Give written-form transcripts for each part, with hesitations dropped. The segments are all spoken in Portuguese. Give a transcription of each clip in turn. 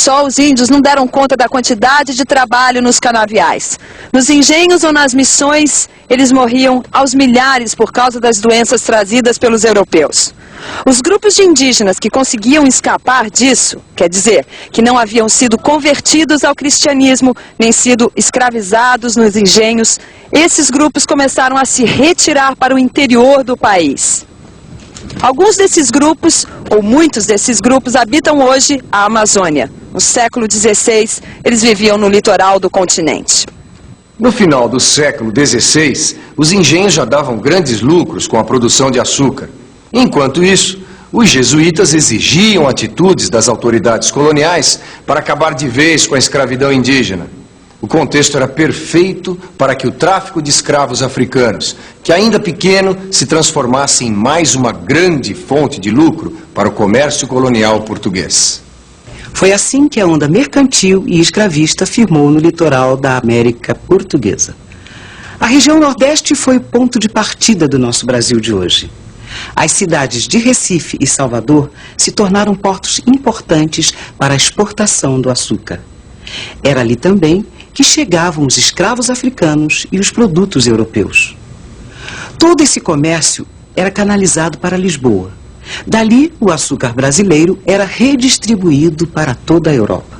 só, os índios não deram conta da quantidade de trabalho nos canaviais. Nos engenhos ou nas missões, eles morriam aos milhares por causa das doenças trazidas pelos europeus. Os grupos de indígenas que conseguiam escapar disso, quer dizer, que não haviam sido convertidos ao cristianismo, nem sido escravizados nos engenhos, esses grupos começaram a se retirar para o interior do país. Alguns desses grupos, ou muitos desses grupos, habitam hoje a Amazônia. No século XVI, eles viviam no litoral do continente. No final do século XVI, os engenhos já davam grandes lucros com a produção de açúcar. Enquanto isso, os jesuítas exigiam atitudes das autoridades coloniais para acabar de vez com a escravidão indígena. O contexto era perfeito para que o tráfico de escravos africanos, que ainda pequeno, se transformasse em mais uma grande fonte de lucro para o comércio colonial português. Foi assim que a onda mercantil e escravista firmou no litoral da América Portuguesa. A região Nordeste foi o ponto de partida do nosso Brasil de hoje. As cidades de Recife e Salvador se tornaram portos importantes para a exportação do açúcar. Era ali também que chegavam os escravos africanos e os produtos europeus. Todo esse comércio era canalizado para Lisboa. Dali, o açúcar brasileiro era redistribuído para toda a Europa.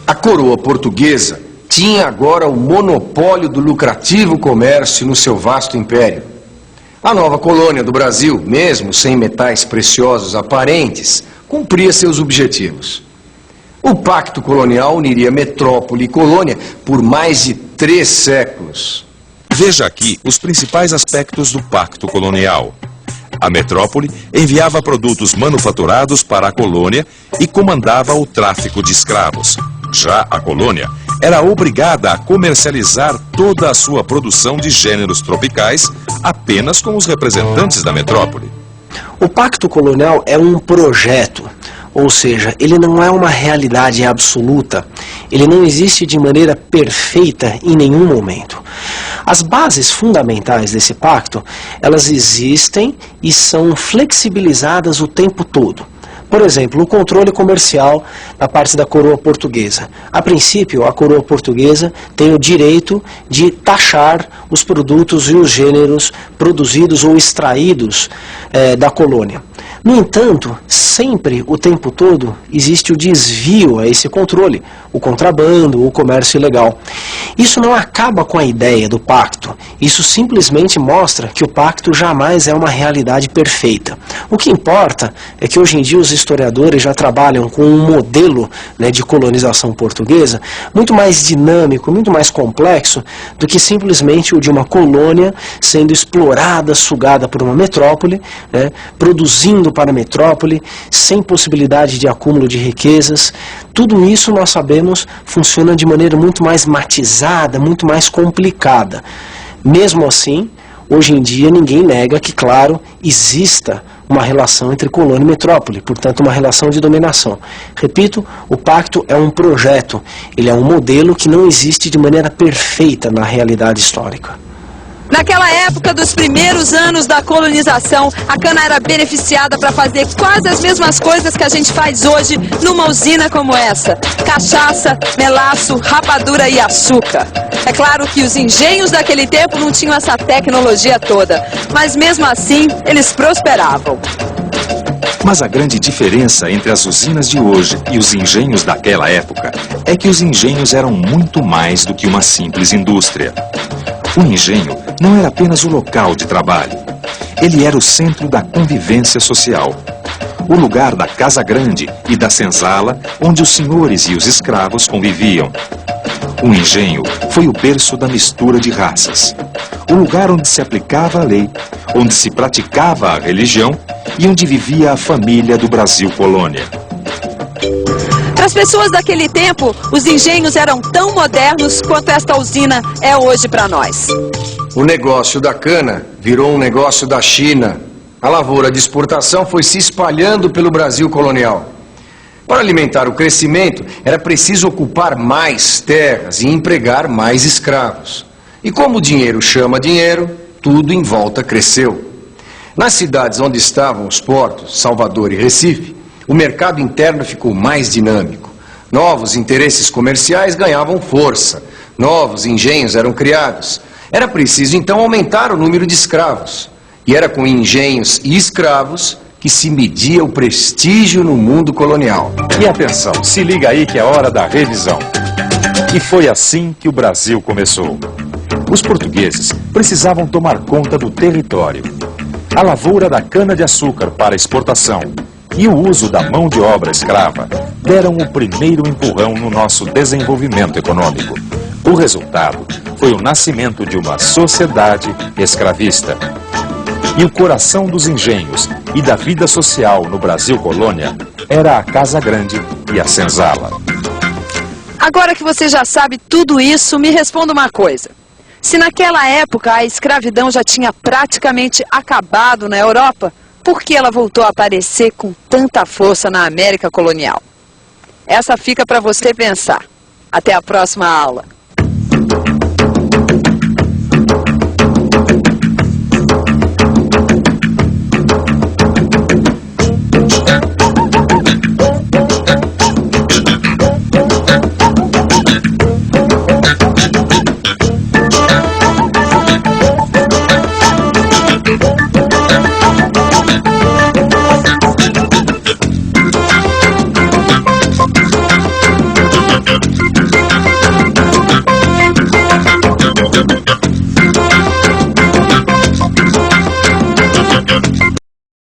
A coroa portuguesa tinha agora o monopólio do lucrativo comércio no seu vasto império. A nova colônia do Brasil, mesmo sem metais preciosos aparentes, cumpria seus objetivos. O pacto colonial uniria metrópole e colônia por mais de 3 séculos. Veja aqui os principais aspectos do pacto colonial. A metrópole enviava produtos manufaturados para a colônia e comandava o tráfico de escravos. Já a colônia era obrigada a comercializar toda a sua produção de gêneros tropicais apenas com os representantes da metrópole. O pacto colonial é um projeto, ou seja, ele não é uma realidade absoluta, ele não existe de maneira perfeita em nenhum momento. As bases fundamentais desse pacto, elas existem e são flexibilizadas o tempo todo. Por exemplo, o controle comercial da parte da coroa portuguesa. A princípio, a coroa portuguesa tem o direito de taxar os produtos e os gêneros produzidos ou extraídos da colônia. No entanto, sempre, o tempo todo, existe o desvio a esse controle, o contrabando, o comércio ilegal. Isso não acaba com a ideia do pacto, isso simplesmente mostra que o pacto jamais é uma realidade perfeita. O que importa é que hoje em dia os historiadores já trabalham com um modelo, de colonização portuguesa muito mais dinâmico, muito mais complexo do que simplesmente o de uma colônia sendo explorada, sugada por uma metrópole, produzindo para a metrópole, sem possibilidade de acúmulo de riquezas. Tudo isso nós sabemos funciona de maneira muito mais matizada, muito mais complicada. Mesmo assim, hoje em dia ninguém nega que, claro, exista uma relação entre colônia e metrópole, portanto uma relação de dominação. Repito, o pacto é um projeto, ele é um modelo que não existe de maneira perfeita na realidade histórica. Naquela época dos primeiros anos da colonização, a cana era beneficiada para fazer quase as mesmas coisas que a gente faz hoje numa usina como essa: cachaça, melaço, rapadura e açúcar. É claro que os engenhos daquele tempo não tinham essa tecnologia toda, mas mesmo assim eles prosperavam. Mas a grande diferença entre as usinas de hoje e os engenhos daquela época é que os engenhos eram muito mais do que uma simples indústria. O engenho não era apenas o local de trabalho. Ele era o centro da convivência social. O lugar da casa grande e da senzala, onde os senhores e os escravos conviviam. O engenho foi o berço da mistura de raças. O lugar onde se aplicava a lei, onde se praticava a religião e onde vivia a família do Brasil colônia. Para as pessoas daquele tempo, os engenhos eram tão modernos quanto esta usina é hoje para nós. O negócio da cana virou um negócio da China. A lavoura de exportação foi se espalhando pelo Brasil colonial. Para alimentar o crescimento, era preciso ocupar mais terras e empregar mais escravos. E como o dinheiro chama dinheiro, tudo em volta cresceu. Nas cidades onde estavam os portos, Salvador e Recife, o mercado interno ficou mais dinâmico. Novos interesses comerciais ganhavam força, novos engenhos eram criados. Era preciso então aumentar o número de escravos. E era com engenhos e escravos que se media o prestígio no mundo colonial. E atenção, se liga aí que é hora da revisão. E foi assim que o Brasil começou. Os portugueses precisavam tomar conta do território. A lavoura da cana-de-açúcar para exportação e o uso da mão de obra escrava deram o primeiro empurrão no nosso desenvolvimento econômico. O resultado foi o nascimento de uma sociedade escravista. E o coração dos engenhos e da vida social no Brasil colônia era a Casa Grande e a senzala. Agora que você já sabe tudo isso, me responda uma coisa. Se naquela época a escravidão já tinha praticamente acabado na Europa, por que ela voltou a aparecer com tanta força na América colonial? Essa fica para você pensar. Até a próxima aula.